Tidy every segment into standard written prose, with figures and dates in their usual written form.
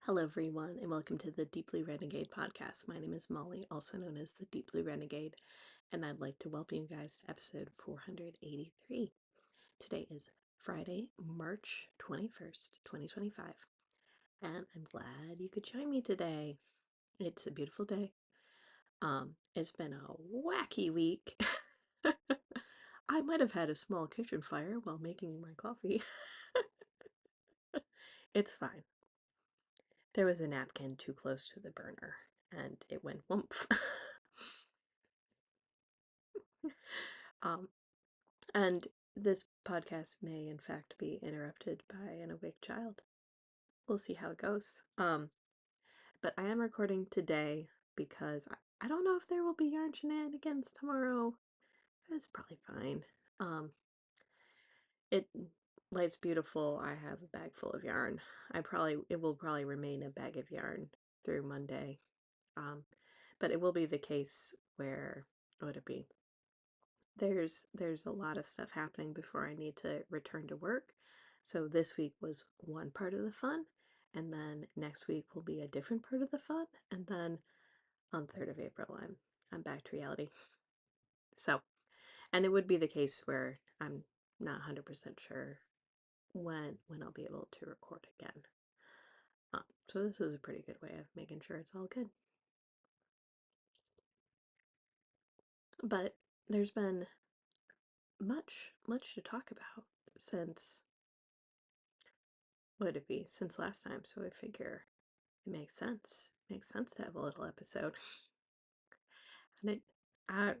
Hello, everyone, and welcome to the Deep Blue Renegade podcast. My name is Molly, also known as the Deep Blue Renegade, and I'd like to welcome you guys to episode 483. Today is Friday, March 21st, 2025, and I'm glad you could join me today. It's a beautiful day. It's been a wacky week. I might have had a small kitchen fire while making my coffee. It's fine. There was a napkin too close to the burner, and it went whoomp. um, and this podcast may, in fact, be interrupted by an awake child. We'll see how it goes. But I am recording today because I don't know if there will be yarn shenanigans tomorrow. It's probably fine. Um, it Life's beautiful. I have a bag full of yarn. It will probably remain a bag of yarn through Monday. But it will be the case where, what would it be? There's a lot of stuff happening before I need to return to work. So this week was one part of the fun, and then next week will be a different part of the fun, and then on 3rd of April I'm back to reality. So, and it would be the case where I'm not 100% sure when I'll be able to record again. So this is a pretty good way of making sure it's all good. But there's been much to talk about since would it be since last time, so I figure it makes sense. It makes sense to have a little episode. And it I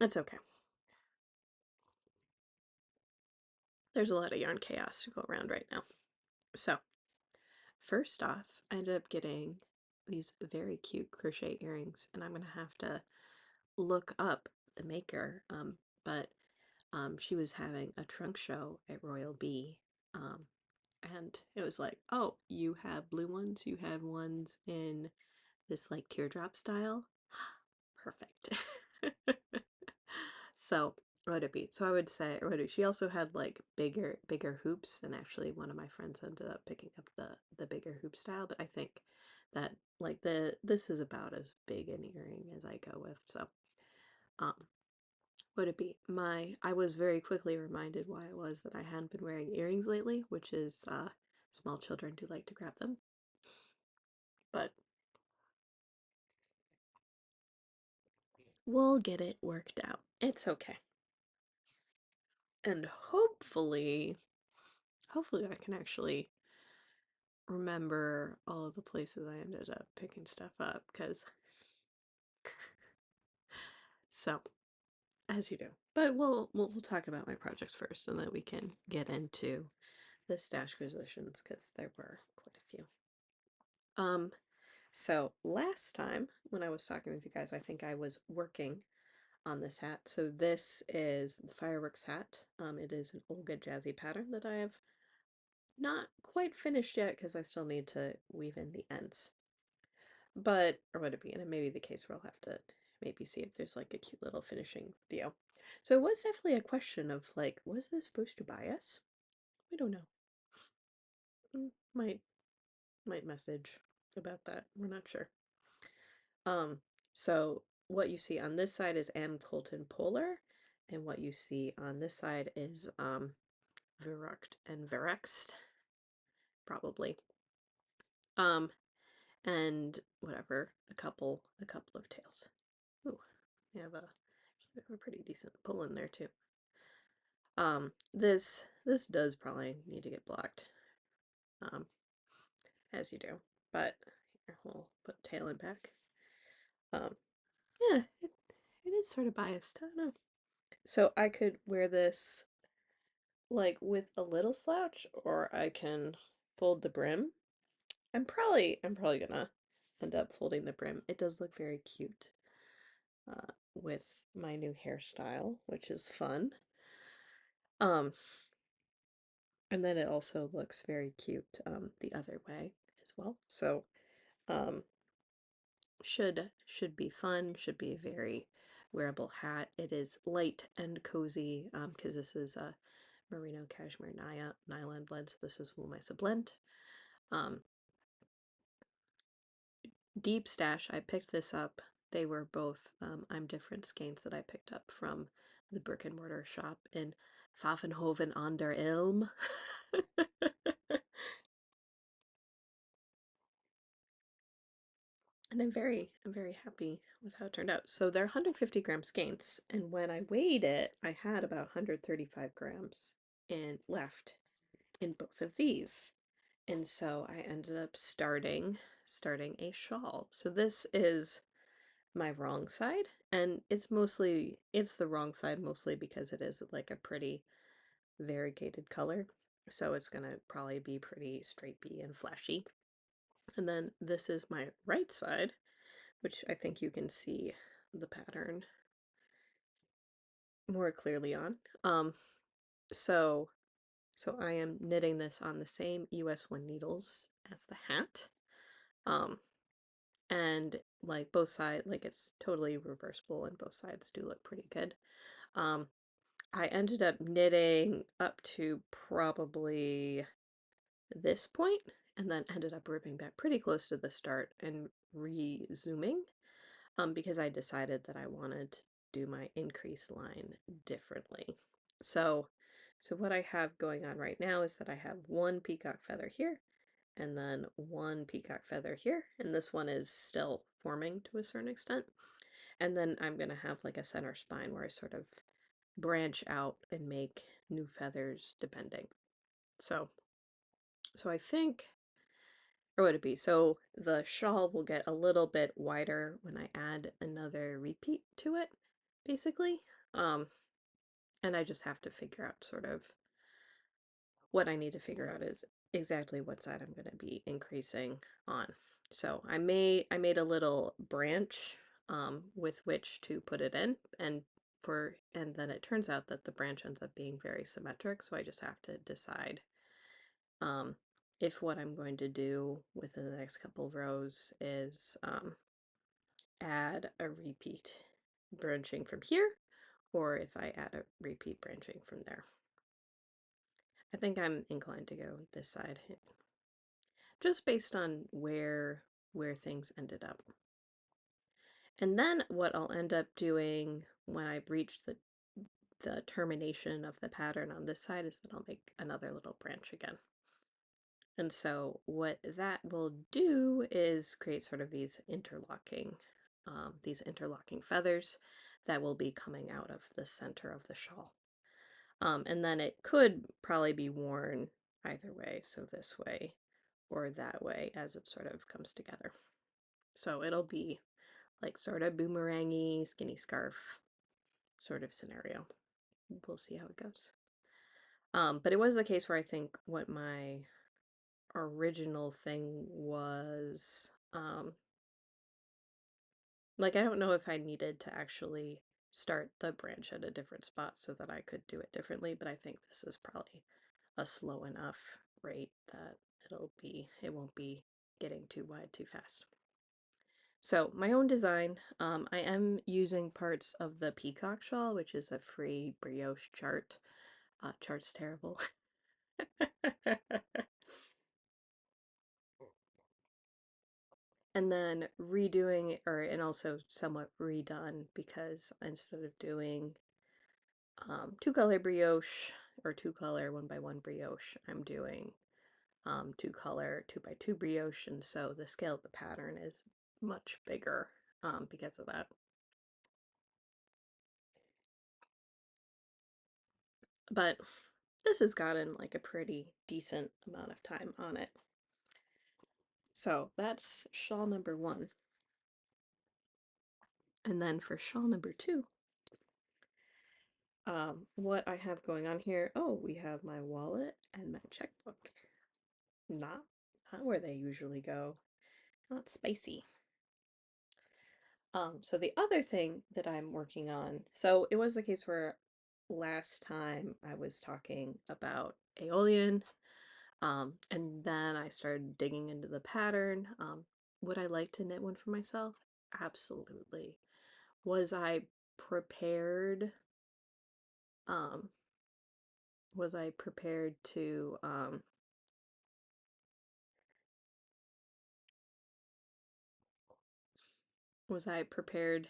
It's okay. There's a lot of yarn chaos to go around right now. So, first off, I ended up getting these very cute crochet earrings, and I'm gonna have to look up the maker. But she was having a trunk show at Royal Bee. And it was like, oh, you have blue ones, you have ones in this like teardrop style. Perfect. So what would it be? So I would say, she also had like bigger hoops, and actually one of my friends ended up picking up the bigger hoop style, but I think that like this is about as big an earring as I go with. So um would it be I was very quickly reminded why it was that I hadn't been wearing earrings lately, which is small children do like to grab them. But we'll get it worked out. It's okay. And hopefully I can actually remember all of the places I ended up picking stuff up, because so as you do. But we'll talk about my projects first, and then we can get into the stash acquisitions, because there were quite a few. So last time when I was talking with you guys, I think I was working on this hat. So this is the fireworks hat. It is an Olga jazzy pattern that I have not quite finished yet because I still need to weave in the ends. But, or would it be? And it may be the case where I'll have to maybe see if there's like a cute little finishing video. So it was definitely a question of like, was this supposed to bias? We don't know. Might message about that. We're not sure. So what you see on this side is M. Colton Polar, and what you see on this side is Viruct and Virext, probably. And whatever, a couple of tails. Ooh, we have a pretty decent pull in there too. This does probably need to get blocked, as you do, but here, we'll put tail in back. Yeah, it is sort of biased. I don't know. So I could wear this like with a little slouch, or I can fold the brim. I'm probably gonna end up folding the brim. It does look very cute with my new hairstyle, which is fun. Um, and then it also looks very cute the other way as well. So um, should be fun. Should be a very wearable hat. It is light and cozy because this is a merino cashmere nylon blend, so this is wool mice blend. Um, Deep Stash, I picked this up. They were both I'm Different skeins that I picked up from the brick and mortar shop in Pfaffenhofen an der Ilm. And I'm very happy with how it turned out. So they're 150-gram skeins, and when I weighed it, I had about 135 grams in left in both of these. And so I ended up starting a shawl. So this is my wrong side, and it's the wrong side mostly because it is like a pretty variegated color. So it's gonna probably be pretty stripey and flashy. And then this is my right side, which I think you can see the pattern more clearly on. So I am knitting this on the same US 1 needles as the hat. And like both sides, like it's totally reversible and both sides do look pretty good. Um, I ended up knitting up to probably this point and then ended up ripping back pretty close to the start and resuming because I decided that I wanted to do my increase line differently. So, what I have going on right now is that I have one peacock feather here and then one peacock feather here, and this one is still forming to a certain extent. And then I'm going to have like a center spine where I sort of branch out and make new feathers depending. So, I think, or would it be? So the shawl will get a little bit wider when I add another repeat to it, basically. Um, and I just have to figure out sort of what I need to figure out is exactly what side I'm going to be increasing on. So I made a little branch with which to put it in, and then it turns out that the branch ends up being very symmetric, so I just have to decide um, if what I'm going to do within the next couple of rows is add a repeat branching from here, or if I add a repeat branching from there. I think I'm inclined to go this side, just based on where things ended up. And then what I'll end up doing when I reach the termination of the pattern on this side is that I'll make another little branch again. And so what that will do is create sort of these interlocking feathers that will be coming out of the center of the shawl. And then it could probably be worn either way, so this way or that way as it sort of comes together. So it'll be like sort of boomerangy, skinny scarf sort of scenario. We'll see how it goes. But it was the case where I think what my original thing was, like I don't know if I needed to actually start the branch at a different spot so that I could do it differently, but I think this is probably a slow enough rate that it won't be getting too wide too fast. So my own design, I am using parts of the peacock shawl, which is a free brioche chart. Chart's terrible. And then redoing, and also somewhat redone because instead of doing two color brioche or two color 1x1 brioche, I'm doing two color 2x2 brioche, and so the scale of the pattern is much bigger because of that. But this has gotten like a pretty decent amount of time on it. So that's shawl number 1. And then for shawl number 2, what I have going on here, oh, we have my wallet and my checkbook. Not, not where they usually go. Not spicy. So the other thing that I'm working on, so it was the case where last time I was talking about Aeolian, and then I started digging into the pattern. Would I like to knit one for myself? Absolutely. Was I prepared, um, was I prepared to, was I prepared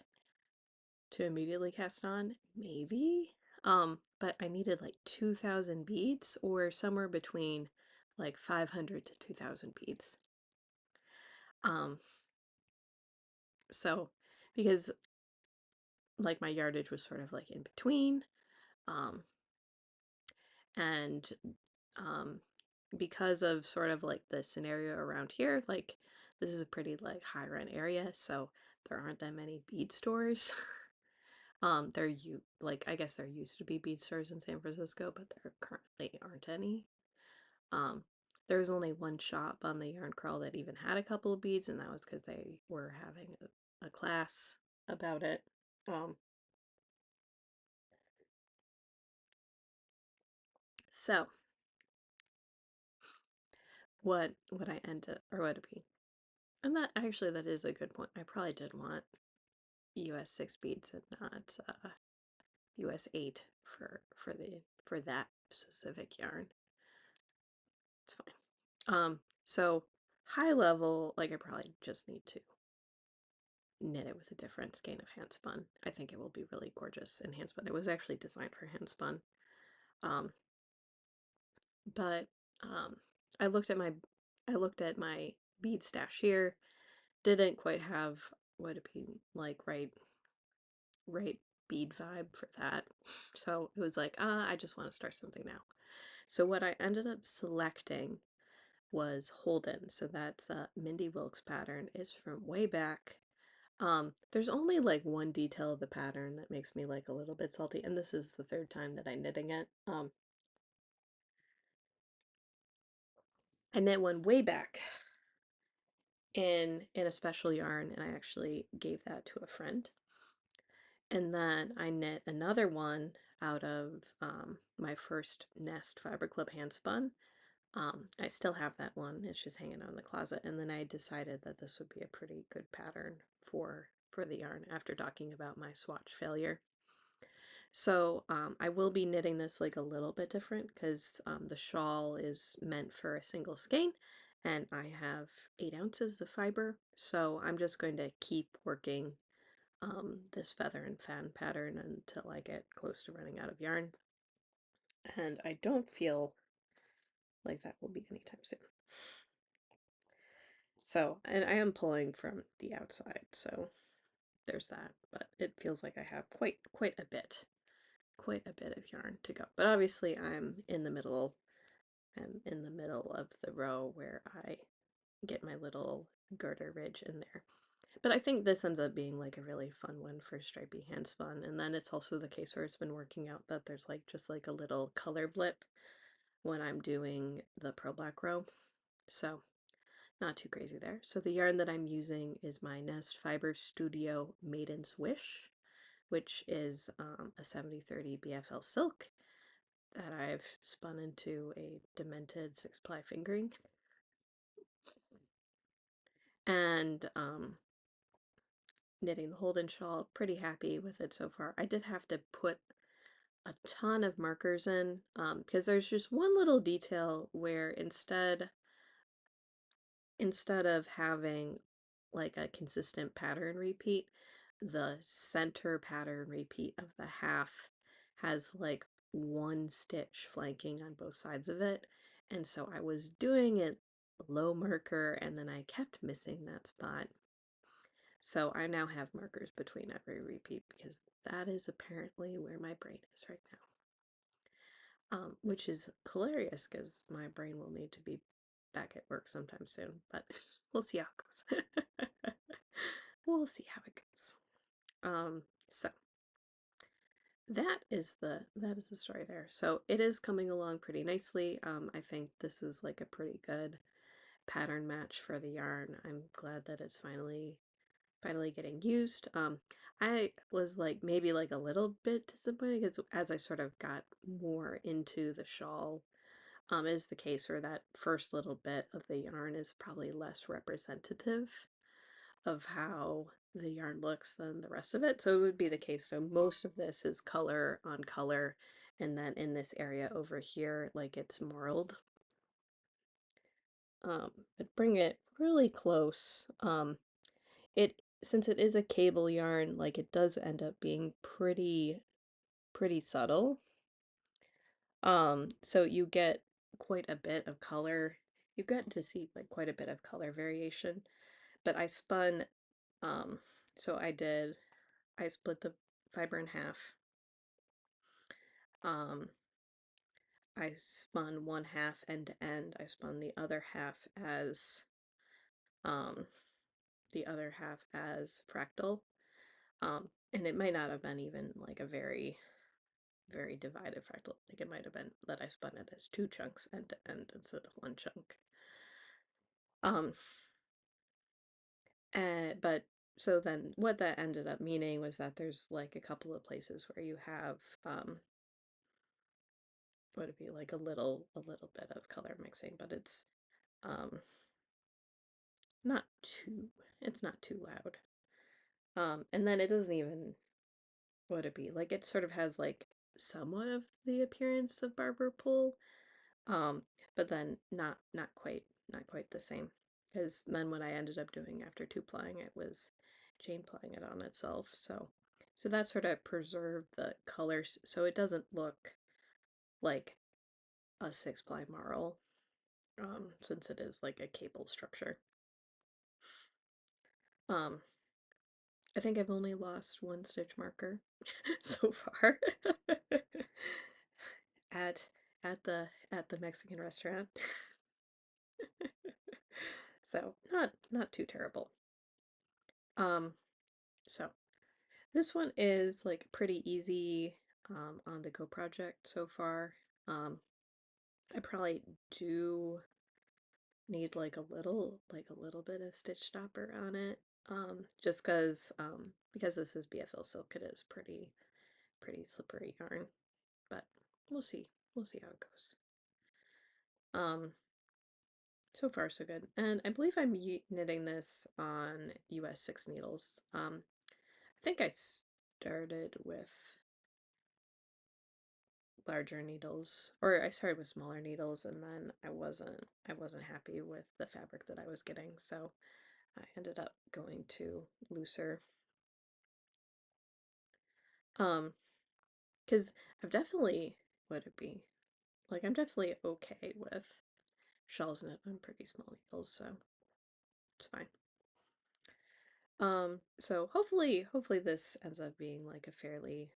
to immediately cast on? Maybe. But I needed like 2,000 beads or somewhere between like 500 to 2,000 beads. Um, so because like my yardage was sort of like in between, um, and um, because of sort of like the scenario around here, like this is a pretty like high rent area, so there aren't that many bead stores. Like I guess there used to be bead stores in San Francisco, but there currently aren't any. Um, there was only one shop on the yarn crawl that even had a couple of beads, and that was because they were having a class about it. Um, so what would I end up, or would it be? And that actually that is a good point. I probably did want US 6 beads and not US 8 for that specific yarn. It's fine. So high level, like I probably just need to knit it with a different skein of hand spun. I think it will be really gorgeous in hand spun. It was actually designed for hand spun. Um, but um, I looked at my bead stash here. Didn't quite have what it be like right bead vibe for that. So it was like, I just want to start something now. So what I ended up selecting was Holden. So that's Mindy Wilkes pattern is from way back. There's only like one detail of the pattern that makes me like a little bit salty, and this is the third time that I'm knitting it. I knit one way back in a special yarn, and I actually gave that to a friend. And then I knit another one out of my first Nest Fiber Club hand spun. I still have that one. It's just hanging out in the closet. And then I decided that this would be a pretty good pattern for the yarn after talking about my swatch failure. So I will be knitting this like a little bit different because the shawl is meant for a single skein and I have 8 ounces of fiber. So I'm just going to keep working this feather and fan pattern until I get close to running out of yarn. And I don't feel like that will be anytime soon. So, and I am pulling from the outside, so there's that. But it feels like I have quite a bit of yarn to go. But obviously I'm in the middle of the row where I get my little girder ridge in there. But I think this ends up being like a really fun one for stripy hand spun. And then it's also the case where it's been working out that there's like just like a little color blip when I'm doing the pearl black row. So not too crazy there. So the yarn that I'm using is my Nest Fiber Studio Maiden's Wish, which is a 70/30 BFL silk that I've spun into a demented 6-ply fingering. And knitting the Holden shawl, pretty happy with it so far. I did have to put a ton of markers in because there's just one little detail where instead of having like a consistent pattern repeat, the center pattern repeat of the half has like one stitch flanking on both sides of it. And so I was doing it low marker and then I kept missing that spot. So I now have markers between every repeat because that is apparently where my brain is right now. Which is hilarious because my brain will need to be back at work sometime soon, but we'll see how it goes. We'll see how it goes. So that is the story there. So it is coming along pretty nicely. I think this is like a pretty good pattern match for the yarn. I'm glad that it's finally getting used. I was like maybe like a little bit disappointed because as I sort of got more into the shawl, is the case where that first little bit of the yarn is probably less representative of how the yarn looks than the rest of it. So it would be the case. So most of this is color on color, and then in this area over here, like it's marled. But bring it really close. It since it is a cable yarn, like it does end up being pretty subtle. So you get quite a bit of color. You get to see like quite a bit of color variation. But I spun, um, so I split the fiber in half. Um, I spun one half end to end. I spun um, the other half as fractal. And it might not have been even like a very divided fractal. Like it might have been that I spun it as two chunks end to end instead of one chunk. Um, but so then what that ended up meaning was that there's like a couple of places where you have would it be like a little bit of color mixing, but um not too it's not too loud. And then it doesn't even would it be like it sort of has like somewhat of the appearance of barber pole, um, but then not quite the same. Because then what I ended up doing after two plying it was chain plying it on itself. So that sort of preserved the colors so it doesn't look like a six ply marl, since it is like a cable structure. Um, I think I've only lost one stitch marker so far at at the Mexican restaurant. So not too terrible. Um, so this one is like pretty easy on the go project so far. I probably do need like a little bit of stitch stopper on it. Just because this is BFL silk, it is pretty slippery yarn, but we'll see. We'll see how it goes. So far so good. And I believe I'm knitting this on US 6 needles. I think I started with larger needles, or I started with smaller needles, and then I wasn't happy with the fabric that I was getting, so I ended up going to looser. Because I've definitely would it be like I'm definitely okay with shawls knit on pretty small needles, so it's fine. So hopefully this ends up being like a fairly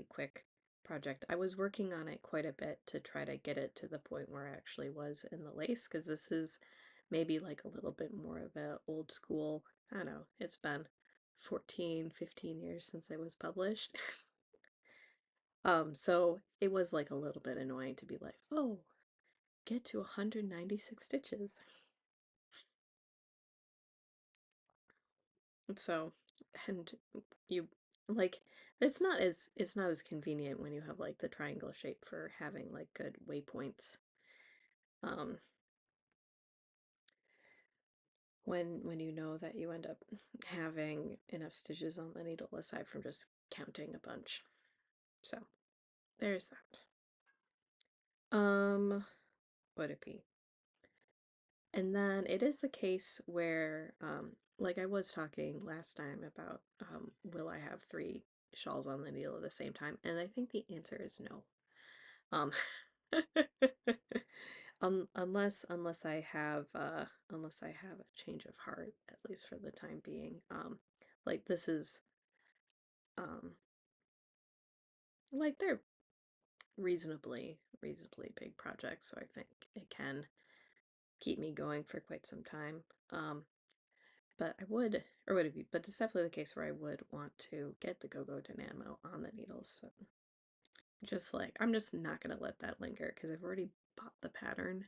quick project. I was working on it quite a bit to try to get it to the point where I actually was in the lace, because this is maybe like a little bit more of a old school, I don't know, it's been 14, 15 years since it was published. So it was like a little bit annoying to be like, oh, get to 196 stitches. So, and you like it's not as convenient when you have like the triangle shape for having like good waypoints. Um, when you know that you end up having enough stitches on the needle aside from just counting a bunch. So, there's that. Would it be? And then it is the case where, like I was talking last time about, will I have three shawls on the needle at the same time? And I think the answer is no. Um, unless I have a change of heart, at least for the time being. Like this is, um, like they're reasonably big projects, so I think it can keep me going for quite some time. But I would, or would it be, but it's definitely the case where I would want to get the Go-Go Dynamo on the needles. So just like, I'm just not going to let that linger because I've already bought the pattern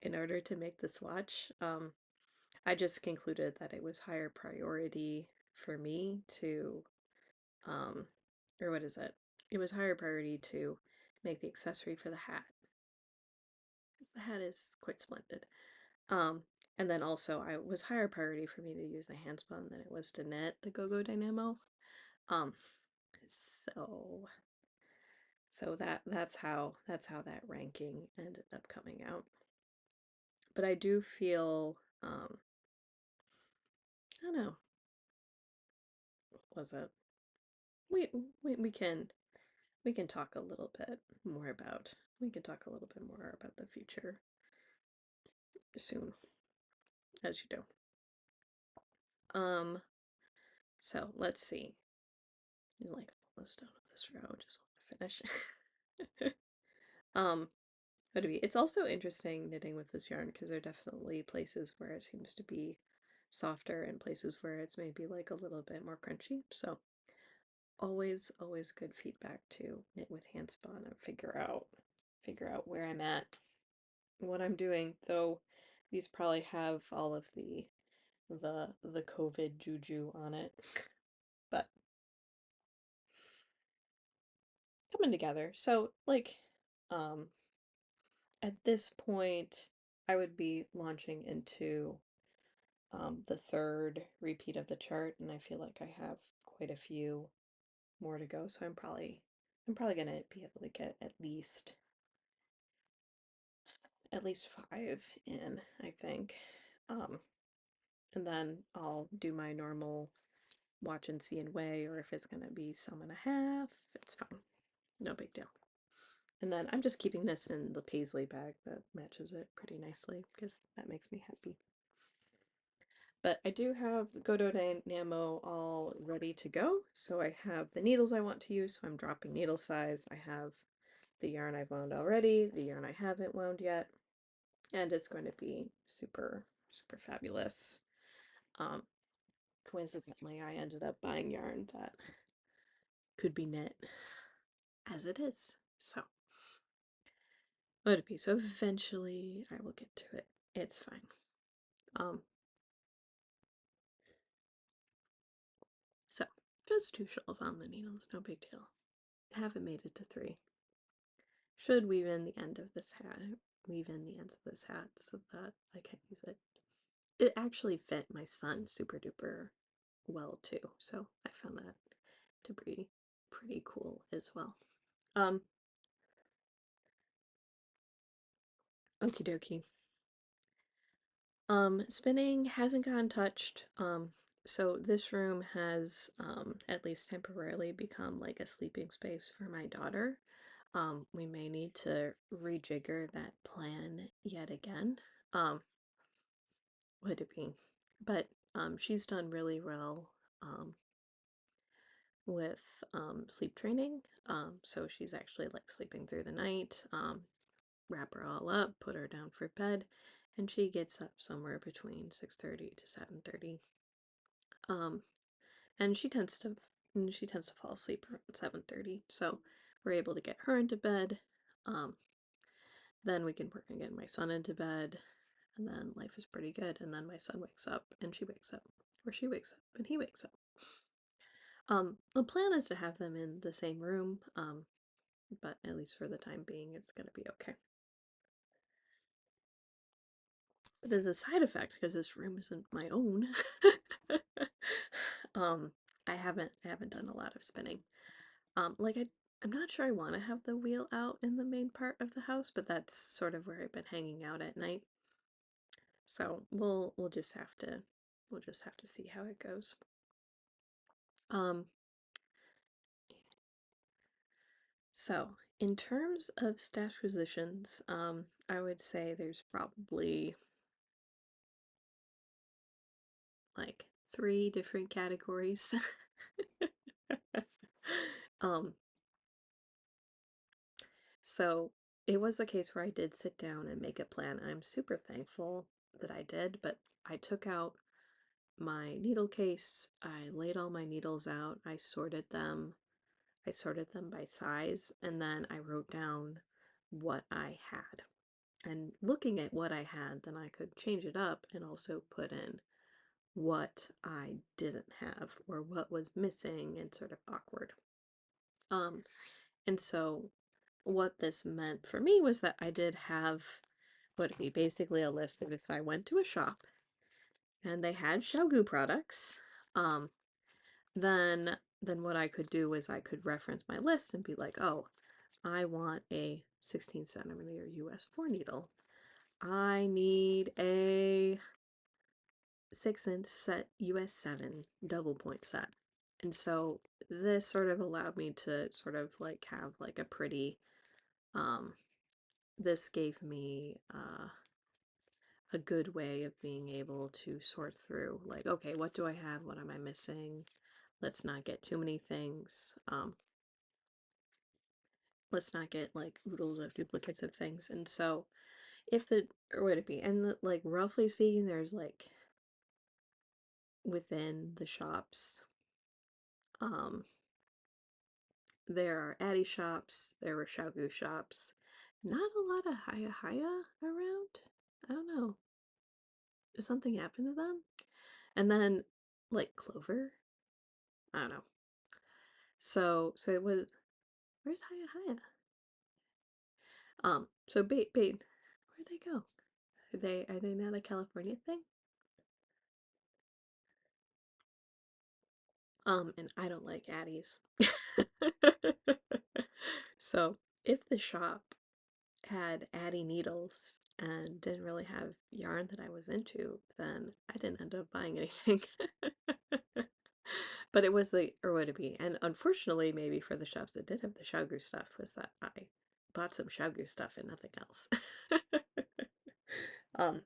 in order to make the swatch. I just concluded that it was higher priority for me to, um, or what is it? It was higher priority to make the accessory for the hat, because the hat is quite splendid. Um, And then also, I was higher priority for me to use the handspun than it was to knit the Go-Go Dynamo. Um, so that's how that ranking ended up coming out. But I do feel, I don't know, what was it? We we can talk a little bit more about we can talk a little bit more about the future soon, as you do. Um, so let's see. You like almost done with this row, just want to finish. um, it's also interesting knitting with this yarn because there are definitely places where it seems to be softer and places where it's maybe like a little bit more crunchy. So always good feedback to knit with handspun and figure out where I'm at, what I'm doing, though these probably have all of the COVID juju on it. But coming together. So like at this point I would be launching into the third repeat of the chart, and I feel like I have quite a few more to go, so I'm probably gonna be able to get at least 5 in, I think. Um, and then I'll do my normal watch and see and weigh, or if it's gonna be some and a half, it's fine. No big deal. And then I'm just keeping this in the paisley bag that matches it pretty nicely because that makes me happy. But I do have Go-Go Dynamo all ready to go. So I have the needles I want to use, so I'm dropping needle size. I have the yarn I've wound already, the yarn I haven't wound yet, and it's going to be super, super fabulous. Coincidentally, I ended up buying yarn that could be knit as it is. So, let it be. So eventually I will get to it. It's fine. So just 2 shells on the needles, no big deal. Haven't made it to 3. Should weave in the end of this hat, so that I can use it. It actually fit my son super duper well too, so I found that to be pretty cool as well. Okie dokie. Spinning hasn't gotten touched. So this room has, at least temporarily, become like a sleeping space for my daughter. We may need to rejigger that plan yet again. Would it be? But she's done really well with sleep training. So she's actually like sleeping through the night. Wrap her all up, put her down for bed, and she gets up somewhere between 6:30 to 7:30. Um, and she tends to fall asleep around 7:30. So we're able to get her into bed. Um, then we can work on getting my son into bed, and then life is pretty good. And then my son wakes up, and she wakes up, or she wakes up, and he wakes up. The plan is to have them in the same room, but at least for the time being, it's gonna be okay. But as a side effect, because this room isn't my own, um, I haven't done a lot of spinning. Like I'm not sure I want to have the wheel out in the main part of the house, but that's sort of where I've been hanging out at night. So we'll just have to see how it goes. Um, so in terms of stash positions, I would say there's probably like 3 different categories. um, so it was the case where I did sit down and make a plan. I'm super thankful that I did, but I took out my needle case, I laid all my needles out, I sorted them by size, and then I wrote down what I had. And looking at what I had, then I could change it up and also put in what I didn't have or what was missing and sort of awkward. Um, and so what this meant for me was that I did have what would be basically a list of if I went to a shop and they had Xiaogu products, um, then what I could do was I could reference my list and be like, oh, I want a 16 centimeter US 4 needle. I need a 6-inch set US 7 double point set. And so this sort of allowed me to sort of like have like a pretty, um, this gave me a good way of being able to sort through like, okay, what do I have? What am I missing? Let's not get too many things. Let's not get like oodles of duplicates of things. And so if the, or would it be? And like roughly speaking, there's like within the shops, um, there are Addy shops, there were Xiaogu shops. Not a lot of Haya Haya around. I don't know. Did something happen to them? And then like Clover. I don't know. So it was, where's Haya Haya? So Bait, where'd they go? Are they not a California thing? And I don't like Addies. So if the shop had Addie needles and didn't really have yarn that I was into, then I didn't end up buying anything. But it was the, or would it be? And unfortunately, maybe for the shops that did have the Xiaogu stuff, was that I bought some Xiaogu stuff and nothing else. um,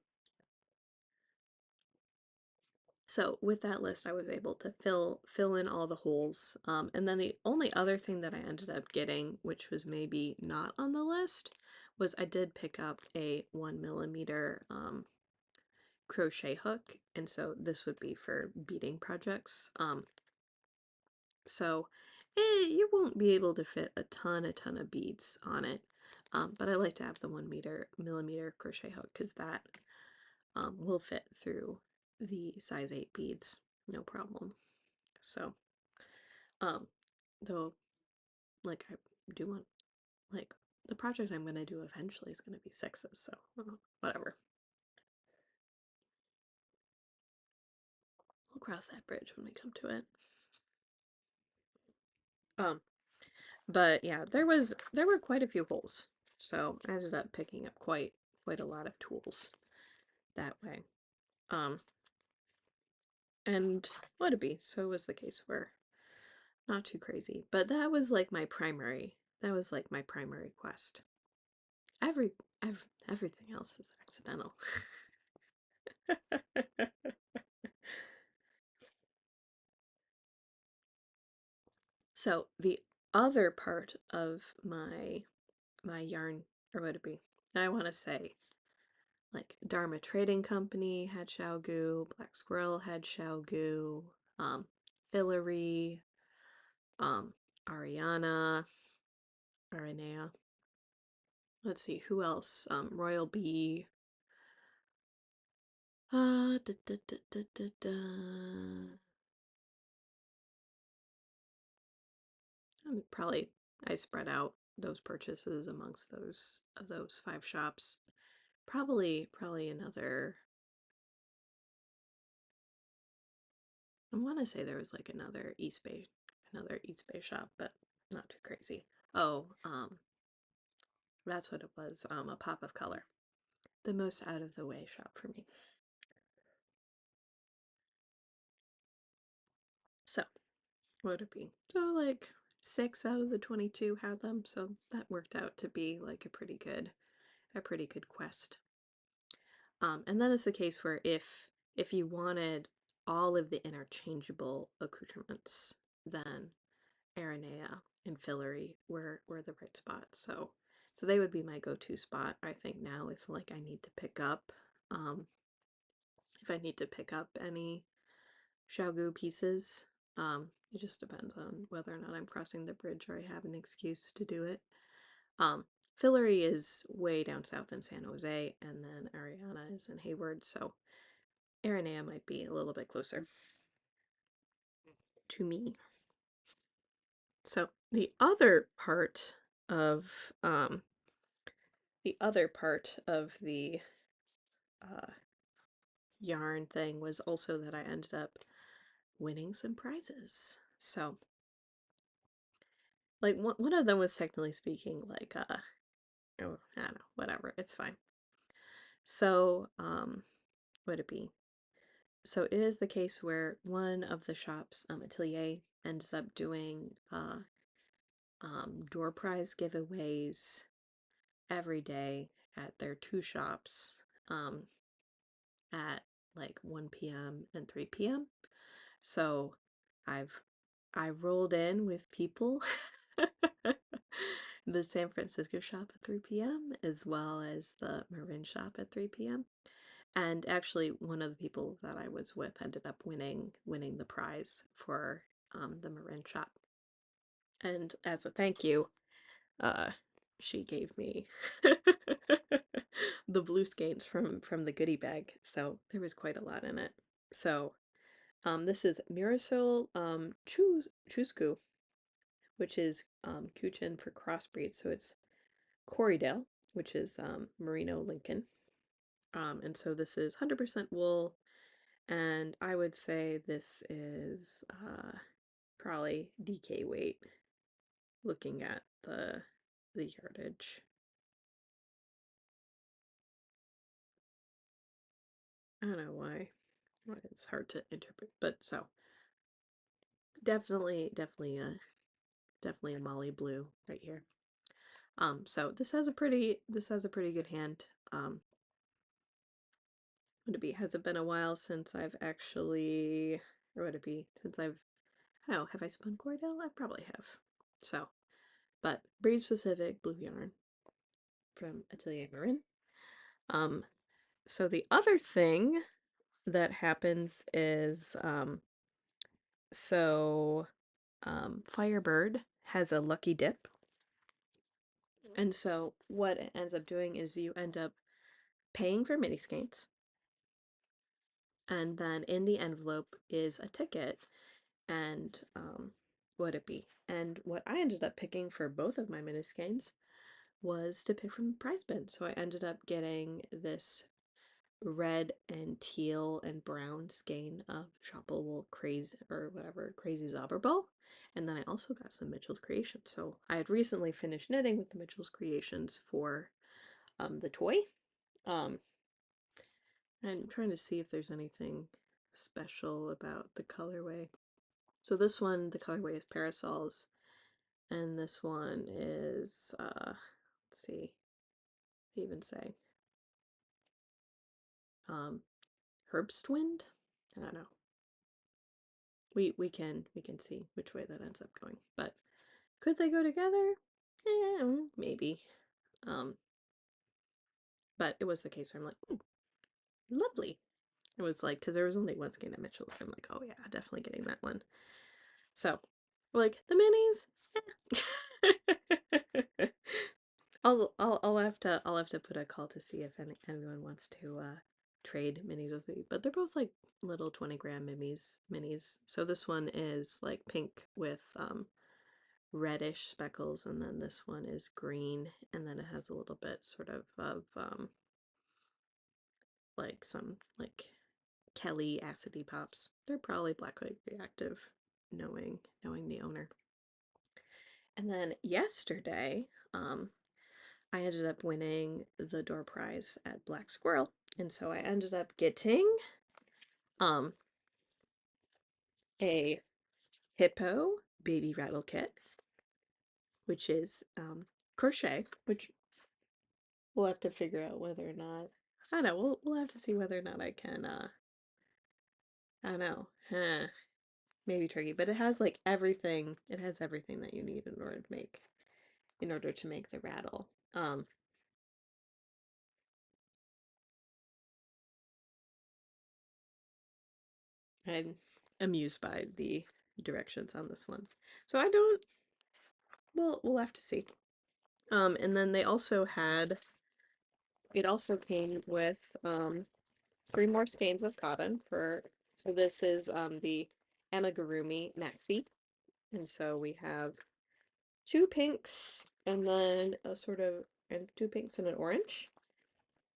So with that list, I was able to fill in all the holes. And then the only other thing that I ended up getting, which was maybe not on the list, was I did pick up a 1 millimeter crochet hook, and so this would be for beading projects. So you won't be able to fit a ton of beads on it, but I like to have the 1 millimeter crochet hook because that will fit through the size 8 beads, no problem. So, um, though, like, I do want, like, the project I'm going to do eventually is going to be sixes, so whatever. We'll cross that bridge when we come to it. Um, but yeah, there were quite a few holes, so I ended up picking up quite a lot of tools that way. Um, and what it be, so was the case where not too crazy, but that was like my primary quest. Every, everything else was accidental. So the other part of my yarn, or would it be? I want to say like Dharma Trading Company had Xiaogu, Black Squirrel had Xiaogu, um, Fillory, um, Ariana, Aranea. Let's see who else. Royal Bee. Da, da, da, da, da, da. Probably I spread out those purchases amongst those 5 shops. Probably another, I want to say there was like another East Bay shop, but not too crazy. Oh, that's what it was. A Pop of Color, the most out of the way shop for me. So, what would it be? So like 6 out of the 22 had them, so that worked out to be like a pretty good quest. And then it's the case where if you wanted all of the interchangeable accoutrements, then Aranea and Fillory were the right spot. So they would be my go-to spot, I think, now if like I need to pick up if I need to pick up any Xiaogu pieces. It just depends on whether or not I'm crossing the bridge or I have an excuse to do it. Um, Fillory is way down south in San Jose, and then Ariana is in Hayward, so Aranea might be a little bit closer to me. So of the other part of the uh, yarn thing was also that I ended up winning some prizes. So, like, one of them was technically speaking, like, oh, I don't know, whatever, it's fine. So, would it be? So it is the case where one of the shops, Atelier, ends up doing door prize giveaways every day at their two shops um, at like 1 p.m. and 3 p.m. So I've I rolled in with people the San Francisco shop at 3 p.m. as well as the Marin shop at 3 p.m. And actually one of the people that I was with ended up winning the prize for the Marin shop. And as a thank you, uh she gave me the blue skeins from the goodie bag. So there was quite a lot in it. So this is Mirasol Chusku, which is Kuchin for crossbreed. So it's Corriedale, which is Merino Lincoln. And so this is 100% wool, and I would say this is probably DK weight, looking at the yardage. I don't know why it's hard to interpret, but so definitely a Molly blue right here. So this has a pretty good hand. Would it be, has it been a while since I've actually, or would it be since I don't know, have I spun Cordell? I probably have. So, but breed specific blue yarn from Atelier Marin. So the other thing that happens is, Firebird has a lucky dip. And so what it ends up doing is you end up paying for mini skates, and then in the envelope is a ticket, and what it be? And what I ended up picking for both of my mini skates was to pick from the prize bin. So I ended up getting this red and teal and brown skein of shoppable crazy or whatever crazy Zauberball, and then I also got some Mitchell's Creations. So I had recently finished knitting with the Mitchell's Creations for the toy. I'm trying to see if there's anything special about the colorway. So this one, the colorway is parasols, and this one is let's see, even say um Herbstwind. I don't know. We can see which way that ends up going, but could they go together? Maybe. Um, but it was the case where I'm like, ooh, lovely. It was like, because there was only one skein at Mitchell's, so I'm like, oh yeah, definitely getting that one. So, like the minis. I'll have to put a call to see if anyone wants to trade minis with me. But they're both like little 20-gram minis. So this one is like pink with reddish speckles, and then this one is green, and then it has a little bit sort of like some like Kelly acidy pops. They're probably black light reactive, knowing the owner. And then yesterday, I ended up winning the door prize at Black Squirrel, and so I ended up getting um a hippo baby rattle kit, which is crochet, which we'll have to figure out whether or not, I don't know, we'll have to see whether or not I can I don't know. Maybe tricky, but it has like everything. It has everything that you need in order to make the rattle. I'm amused by the directions on this one. So I don't, well, we'll have to see. And then they also had, it also came with 3 more skeins of cotton for, so this is the Amigurumi Maxi. And so we have 2 pinks and then a sort of, and 2 pinks and an orange.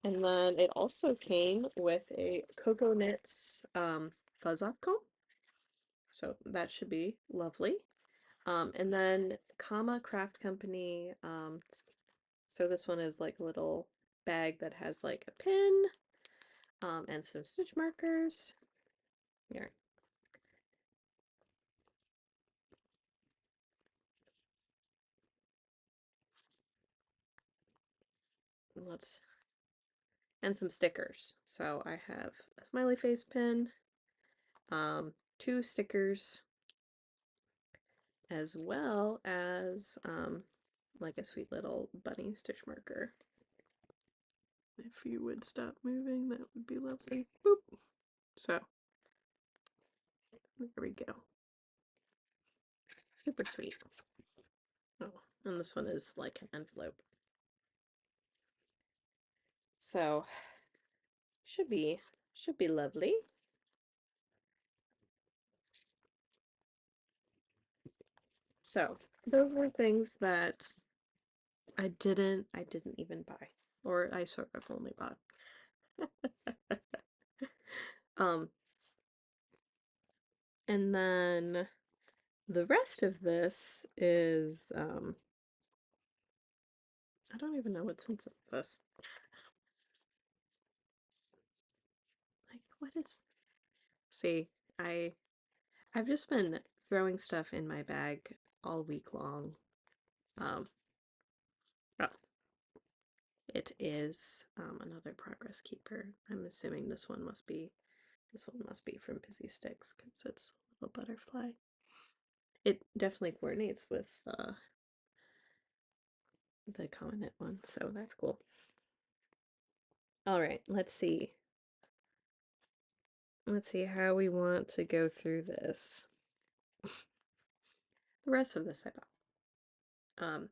And then it also came with a Cocoa Knits fuzz off comb. So that should be lovely. And then Comma Craft Company. So this one is like a little bag that has like a pin and some stitch markers. Here. Let's and some stickers. So I have a smiley face pin, two stickers, as well as like a sweet little bunny stitch marker. If you would stop moving, that would be lovely. Boop. So there we go. Super sweet. Oh, and this one is like an envelope. So should be lovely. So those were things that I didn't even buy, or I sort of only bought. Um, and then the rest of this is I don't even know what's in this. Like what is See, I've just been throwing stuff in my bag all week long. Um oh, it is another progress keeper. I'm assuming this one must be from Busy Sticks because it's a little butterfly. It definitely coordinates with the Comet one, so that's cool. All right, let's see. Let's see how we want to go through this. The rest of this I bought.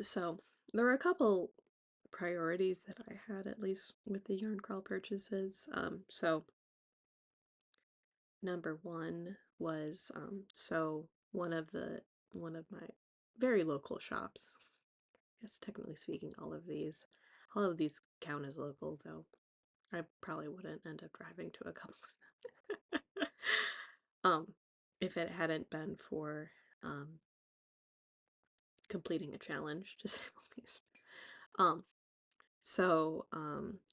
So there were a couple priorities that I had, at least with the yarn crawl purchases. So number one was so one of my very local shops. Yes, technically speaking, all of these count as local, though I probably wouldn't end up driving to a couple of them. If it hadn't been for completing a challenge, to say the least. Um, So,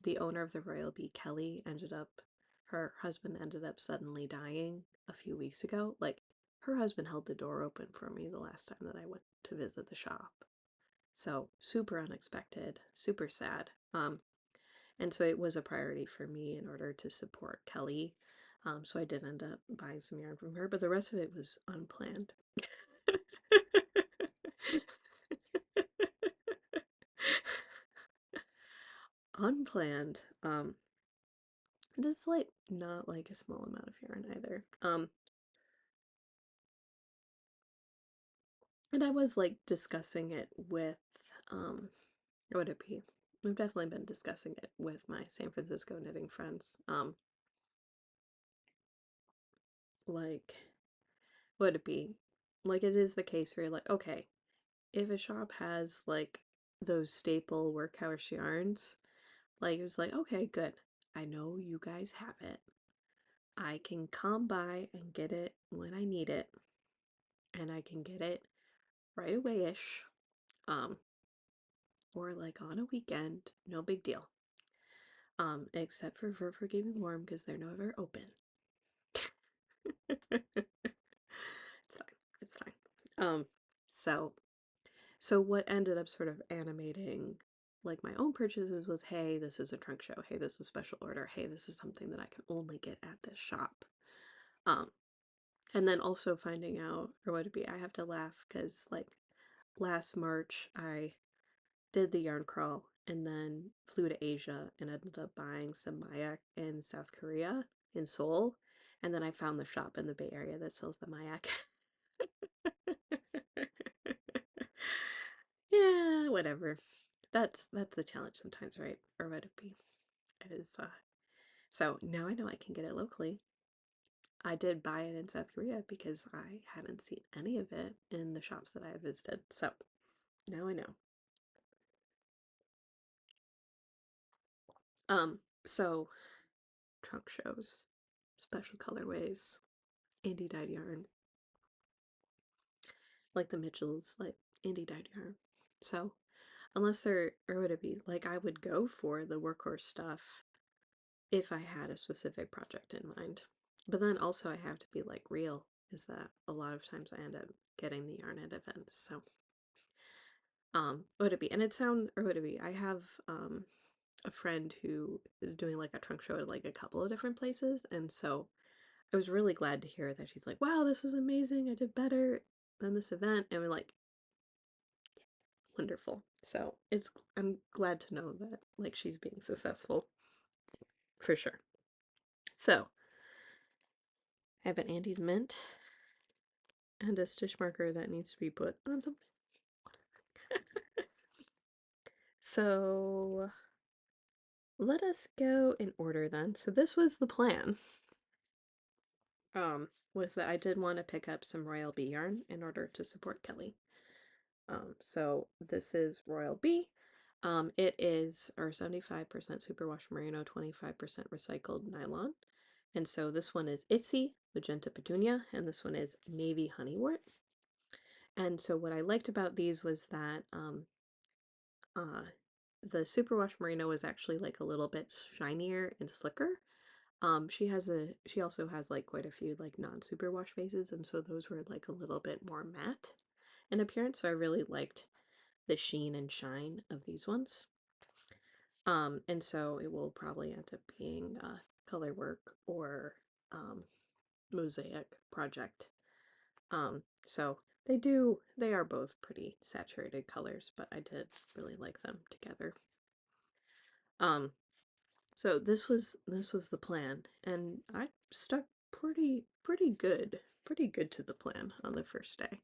the owner of the Royal Bee, Kelly, her husband ended up suddenly dying a few weeks ago. Like, her husband held the door open for me the last time that I went to visit the shop. So, super unexpected, super sad. And so it was a priority for me in order to support Kelly. So I did end up buying some yarn from her, but the rest of it was unplanned. Unplanned. This is like not like a small amount of yarn either. And I was like discussing it with what would it be? We've definitely been discussing it with my San Francisco knitting friends. Like what would it be? Like it is the case where you're like, okay, if a shop has like those staple workhouse yarns, like it was like, okay, good. I know you guys have it. I can come by and get it when I need it, and I can get it right away-ish. Um, or like on a weekend, no big deal. Except for Forgiving Warm because they're never open. It's fine. It's fine. Um, so so what ended up sort of animating like my own purchases was, hey, this is a trunk show. Hey, this is a special order. Hey, this is something that I can only get at this shop. Um, and then also finding out, or what it be, I have to laugh because like last March I did the yarn crawl and then flew to Asia and ended up buying some Mayak in South Korea, in Seoul, and then I found the shop in the Bay Area that sells the Mayak. Yeah, whatever. That's the challenge sometimes, right? Or would it be? It is so now I know I can get it locally. I did buy it in South Korea because I hadn't seen any of it in the shops that I visited. So now I know. So trunk shows, special colorways, Andy dyed yarn, like the Mitchells, like Andy dyed yarn. So unless there, or would it be like I would go for the workhorse stuff if I had a specific project in mind. But then also I have to be like real, is that a lot of times I end up getting the yarn at events. So would it be, and it sound, or would it be, I have a friend who is doing like a trunk show at like a couple of different places, and so I was really glad to hear that she's like, wow, this was amazing, I did better than this event, and we're like, wonderful. So it's, I'm glad to know that like she's being successful for sure. So I have an Andy's Mint and a stitch marker that needs to be put on something. So let us go in order then. So this was the plan. Was that I did want to pick up some Royal Bee yarn in order to support Kelly. So this is Royal Bee. It is our 75% superwash merino, 25% recycled nylon. And so this one is Itsy, Magenta Petunia, and this one is Navy Honeywort. And so what I liked about these was that uh, the superwash merino is actually like a little bit shinier and slicker. She also has like quite a few like non-superwash faces, and so those were like a little bit more matte in appearance. So I really liked the sheen and shine of these ones. And so it will probably end up being color work or mosaic project. So they are both pretty saturated colors, but I did really like them together. Um, so this was the plan, and I stuck pretty good to the plan on the first day.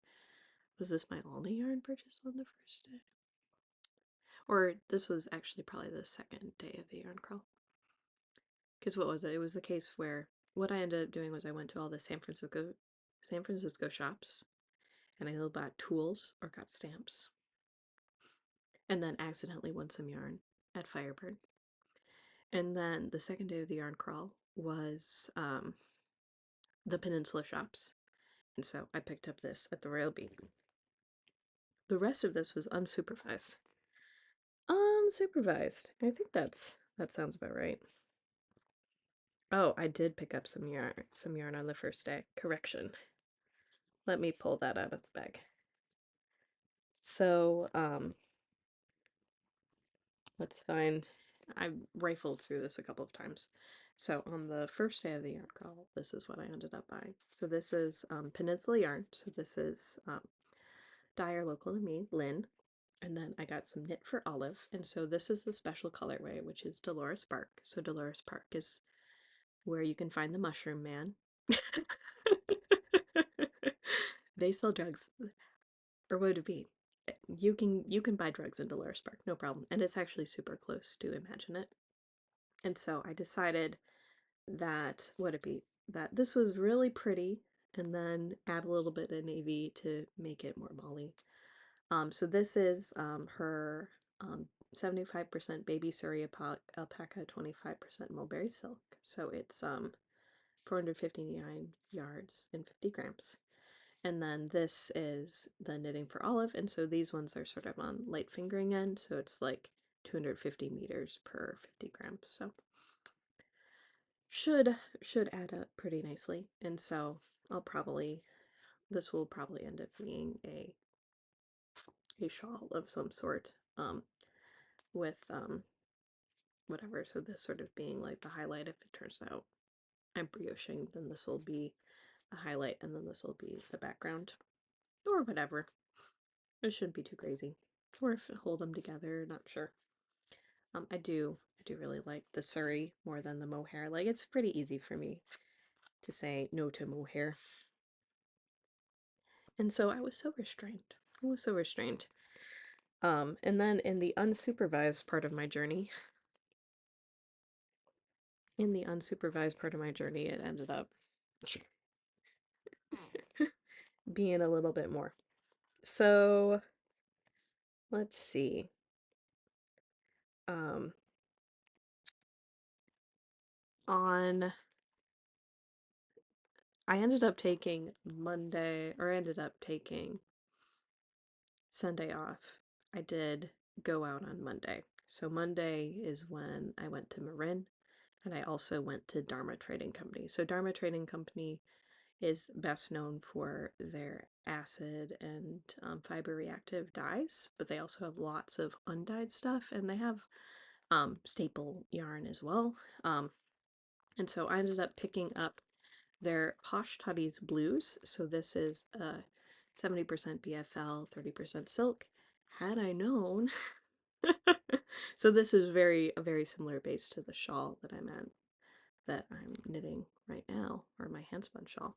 Was this my only yarn purchase on the first day? Or this was actually probably the second day of the yarn crawl. Because what was it? It was the case where what I ended up doing was I went to all the San Francisco shops and I either bought tools or got stamps. And then accidentally won some yarn at Firebird. And then the second day of the yarn crawl was the Peninsula shops. And so I picked up this at the Royal Bee. The rest of this was unsupervised. Unsupervised. I think that sounds about right. Oh, I did pick up some yarn on the first day. Correction. Let me pull that out of the bag. So, let's find, I rifled through this a couple of times. So on the first day of the yarn crawl, this is what I ended up buying. So this is Peninsula yarn. So this is dyer local to me, Lynn. And then I got some knit for Olive. And so this is the special colorway, which is Dolores Park. So Dolores Park is where you can find the Mushroom Man. They sell drugs, or would it be? You can buy drugs in Dolores Park, no problem. And it's actually super close to Imagine It. And so I decided that would it be that this was really pretty, and then add a little bit of navy to make it more Molly. So this is her 75% baby Surrey alpaca, 25% mulberry silk. So it's 459 yards and 50 grams. And then this is the knitting for Olive, and so these ones are sort of on light fingering end, so it's like 250 meters per 50 grams. So should add up pretty nicely. And so this will probably end up being a shawl of some sort, with whatever. So this sort of being like the highlight. If it turns out I'm brioching, then this will be the highlight, and then this will be the background, or whatever. It shouldn't be too crazy, or if hold them together, not sure. I do really like the Surrey more than the mohair. Like, it's pretty easy for me to say no to mohair. And so I was so restrained. I was so restrained. And then in the unsupervised part of my journey, it ended up being a little bit more. So let's see. Um, on I ended up taking Monday, or I ended up taking Sunday off. I did go out on Monday. So Monday is when I went to Marin, and I also went to Dharma Trading Company. So Dharma Trading Company is best known for their acid and fiber reactive dyes, but they also have lots of undyed stuff, and they have staple yarn as well. And so I ended up picking up their Posh Tutties Blues. So this is 70% BFL, 30% silk. Had I known. So this is a very similar base to the shawl that I'm knitting right now, or my handspun shawl.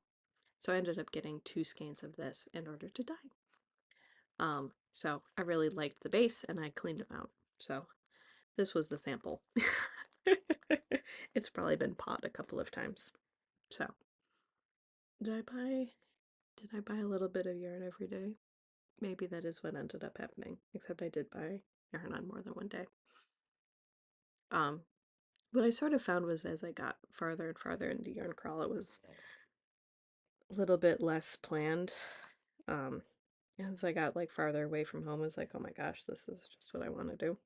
So I ended up getting 2 skeins of this in order to dye. So I really liked the base and I cleaned them out. So this was the sample. It's probably been pot a couple of times. So did I buy a little bit of yarn every day? Maybe that is what ended up happening, except I did buy yarn on more than one day. What I sort of found was as I got farther and farther into yarn crawl, it was a little bit less planned. As I got like farther away from home, I was like, oh my gosh, this is just what I want to do.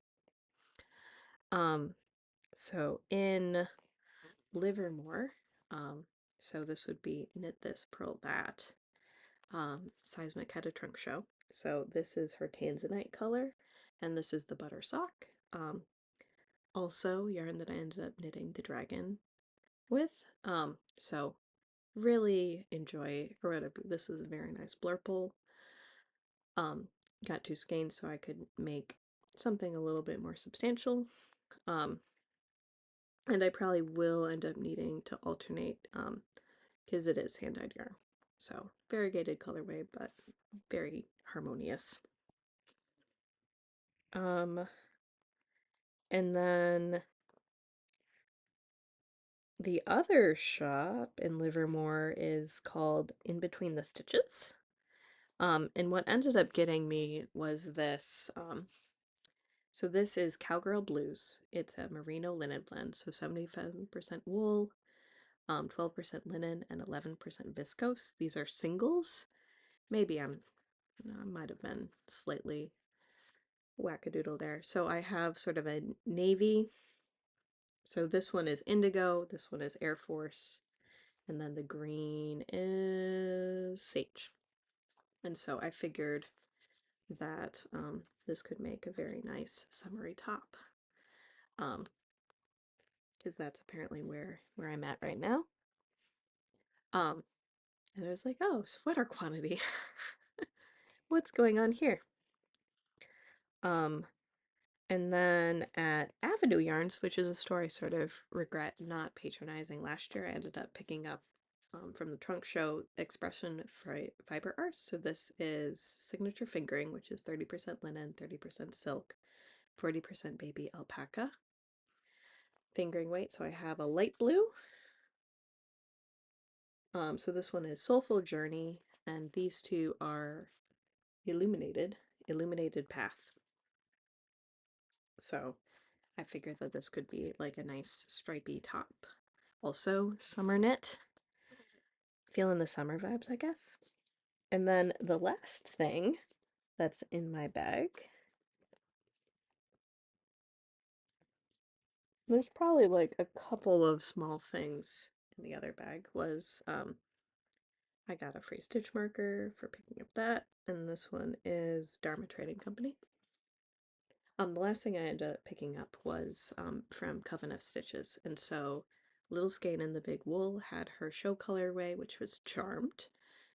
So in Livermore, so this would be Knit This, Purl That. Seismic had a trunk show. So this is her tanzanite color, and this is the butter sock. Also yarn that I ended up knitting the dragon with. So really enjoy, or whatever. This is a very nice blurple. Got 2 skeins so I could make something a little bit more substantial. And I probably will end up needing to alternate, because it is hand-dyed yarn. So variegated colorway, but very harmonious. And then the other shop in Livermore is called In Between the Stitches. And what ended up getting me was this. So this is Cowgirl Blues. It's a merino linen blend, so 75% wool, 12% linen, and 11% viscose. These are singles. Maybe I might have been slightly wackadoodle there. So I have sort of a navy. So this one is indigo, this one is Air Force, and then the green is sage. And so I figured that this could make a very nice summery top. Because that's apparently where I'm at right now. And I was like, oh, sweater quantity. What's going on here? And then at Avenue Yarns, which is a store I sort of regret not patronizing last year, I ended up picking up from the trunk show Expression Fiber Arts. So this is Signature Fingering, which is 30% linen, 30% silk, 40% baby alpaca. Fingering weight, so I have a light blue. So this one is Soulful Journey, and these two are Illuminated Path. So I figured that this could be like a nice stripy top. Also summer knit. Feeling the summer vibes, I guess. And then the last thing that's in my bag, there's probably like a couple of small things in the other bag, was I got a free stitch marker for picking up that, and this one is Dharma Trading Company. The last thing I ended up picking up was from Coven of Stitches, and so Little Skein in the Big Wool had her show colorway, which was Charmed,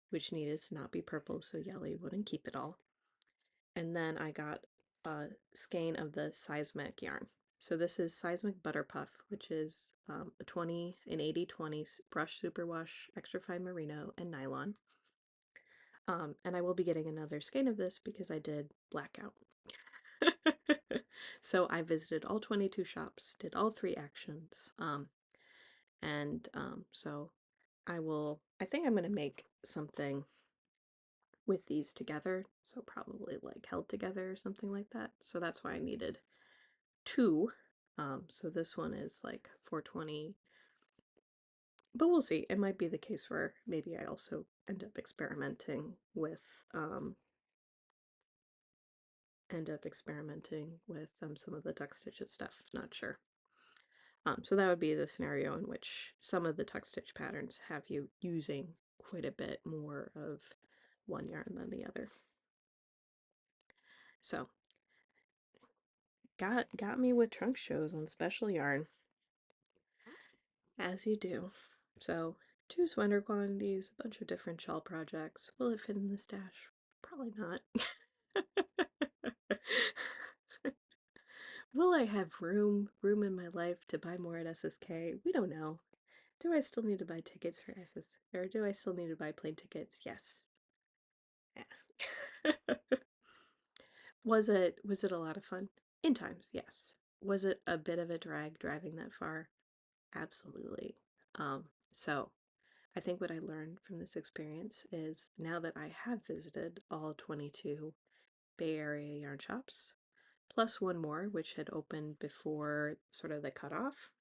which needed to not be purple so Yelly wouldn't keep it all. And then I got a skein of the Seismic yarn. So this is Seismic Butter Puff, which is an 80/20 brush superwash, extra fine merino, and nylon. And I will be getting another skein of this because I did blackout. So I visited all 22 shops, did all 3 actions, so I think I'm going to make something with these together, so probably like held together or something like that. So that's why I needed 2. So this one is like 420 But we'll see. It might be the case where maybe I also end up experimenting with um some of the tuck stitches stuff. Not sure. So that would be the scenario in which some of the tuck stitch patterns have you using quite a bit more of one yarn than the other. So got me with trunk shows on special yarn, as you do. So 2 sweater quantities, a bunch of different shawl projects. Will it fit in the stash? Probably not. Will I have room in my life to buy more at SSK? We don't know. Do I still need to buy tickets for SS, or do I still need to buy plane tickets? Yes. Yeah. Was it a lot of fun? In times, yes. Was it a bit of a drag driving that far? Absolutely. So I think what I learned from this experience is now that I have visited all 22 Bay Area yarn shops, plus one more which had opened before sort of the cutoff,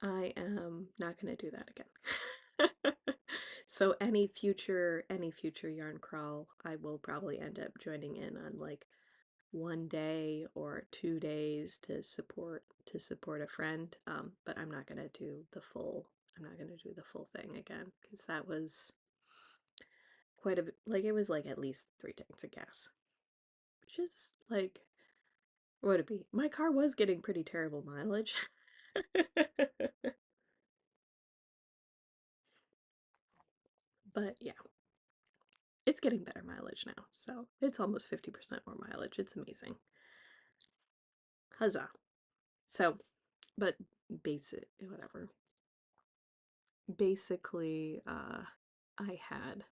I am not going to do that again. So any future yarn crawl, I will probably end up joining in on like 1 day or 2 days to support a friend. But I'm not gonna do the full thing again because that was quite a bit. Like it was like at least 3 tanks of gas, which is like what would it be? My car was getting pretty terrible mileage. But yeah, it's getting better mileage now, so it's almost 50% more mileage. It's amazing. Huzzah. So, but basic, whatever. Basically, I had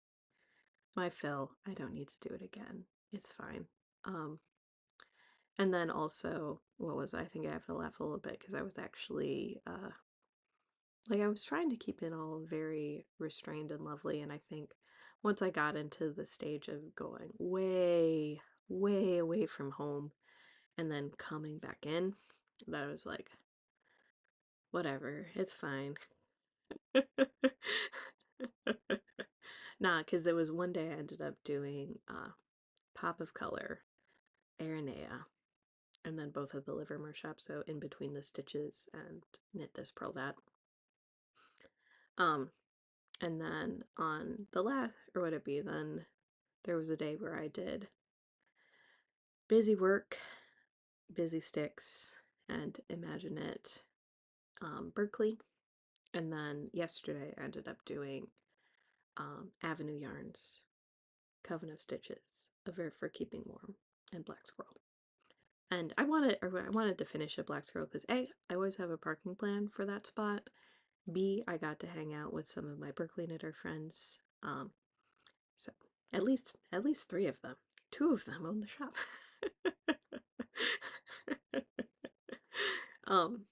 my fill. I don't need to do it again. It's fine. Um, and then also, what was I think I have to laugh a little bit because I was actually, like I was trying to keep it all very restrained and lovely, and I think once I got into the stage of going way, way away from home and then coming back in, that I was like, whatever, it's fine. Nah, because it was one day I ended up doing Pop of Color, Aranea, and then both of the Livermore shops, so in between the stitches and knit this, purl that. Um, and then on the last, or would it be then, there was a day where I did busy work, busy sticks, and Imagine It, Berkeley. And then yesterday I ended up doing Avenue Yarns, Coven of Stitches, A Verve for Keeping Warm, and Black Squirrel. And I wanted to finish a Black Squirrel because A, I always have a parking plan for that spot. B, I got to hang out with some of my Berkeley knitter friends. So at least 3 of them. 2 of them own the shop. um,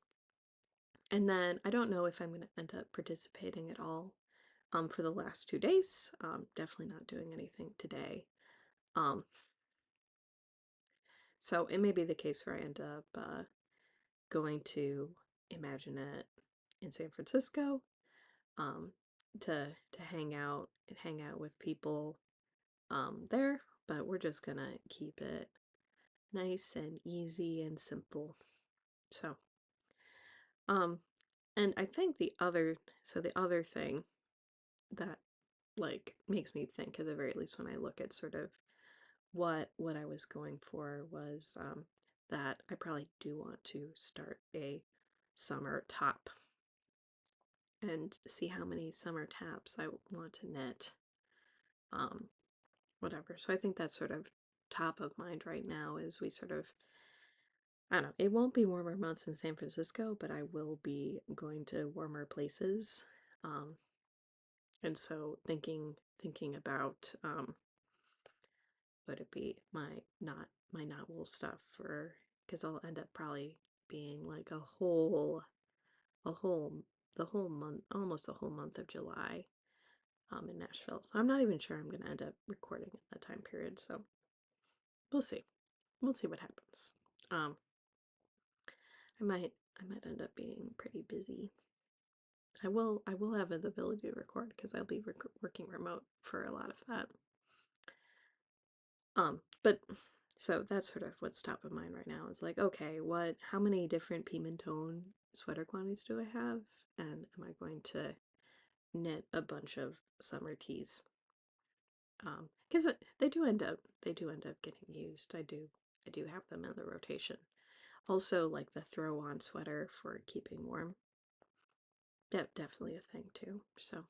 and then I don't know if I'm going to end up participating at all for the last 2 days. Definitely not doing anything today. Um, so it may be the case where I end up going to Imagine It in San Francisco um, to hang out with people there, but we're just gonna keep it nice and easy and simple. So, um, and I think the other thing that like makes me think at the very least when I look at sort of what I was going for was that I probably do want to start a summer top and see how many summer taps I want to knit. Um, Whatever. So I think that's sort of top of mind right now is we sort of, I don't know, it won't be warmer months in San Francisco, but I will be going to warmer places. Um, and so thinking about would it be my not wool stuff for because I'll end up probably being like a whole the whole month, almost the whole month of July in Nashville. So I'm not even sure I'm gonna end up recording in that time period, so we'll see. We'll see what happens. Um I might end up being pretty busy. I will have the ability to record because I'll be working remote for a lot of that. But so that's sort of what's top of mind right now is like, okay, how many different Pimentone sweater quantities do I have? And am I going to knit a bunch of summer tees? Because they do end up getting used. I do have them in the rotation. Also, like the throw-on sweater for keeping warm. Definitely a thing too. So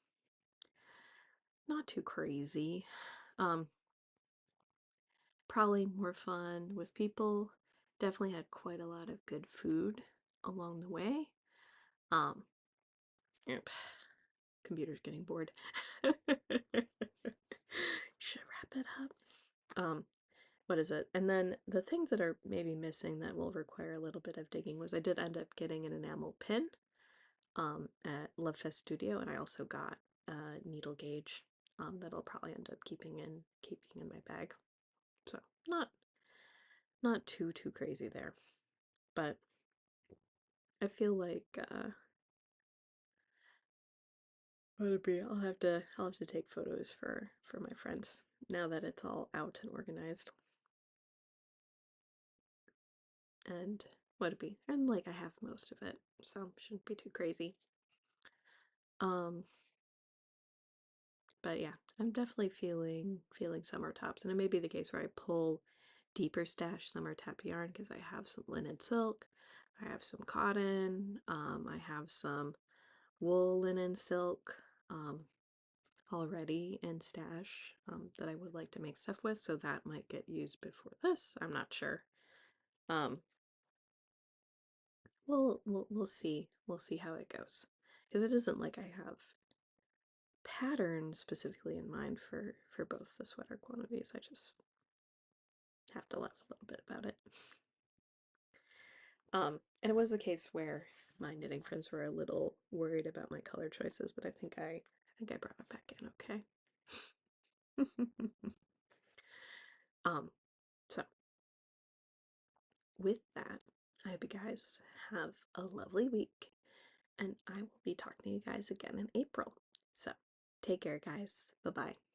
not too crazy. Um, Probably more fun with people. Definitely had quite a lot of good food along the way. Um, yep. Computer's getting bored. Should wrap it up. What is it? And then the things that are maybe missing that will require a little bit of digging was I did end up getting an enamel pin at Love Fest Studio, and I also got a needle gauge that I'll probably end up keeping in my bag. So not too crazy there, but I feel like what it be? I'll have to take photos for my friends now that it's all out and organized. And what it be? And like I have most of it, so shouldn't be too crazy. Um, but yeah, I'm definitely feeling summer tops, and it may be the case where I pull deeper stash summer tap yarn because I have some linen silk, I have some cotton, I have some wool linen silk already in stash that I would like to make stuff with, so that might get used before this. I'm not sure. Um, we'll see. We'll see how it goes because it isn't like I have pattern specifically in mind for both the sweater quantities. I just have to laugh a little bit about it. And it was a case where my knitting friends were a little worried about my color choices, but I think I brought it back in okay. um, so with that, I hope you guys have a lovely week, and I will be talking to you guys again in April. So take care, guys. Bye bye.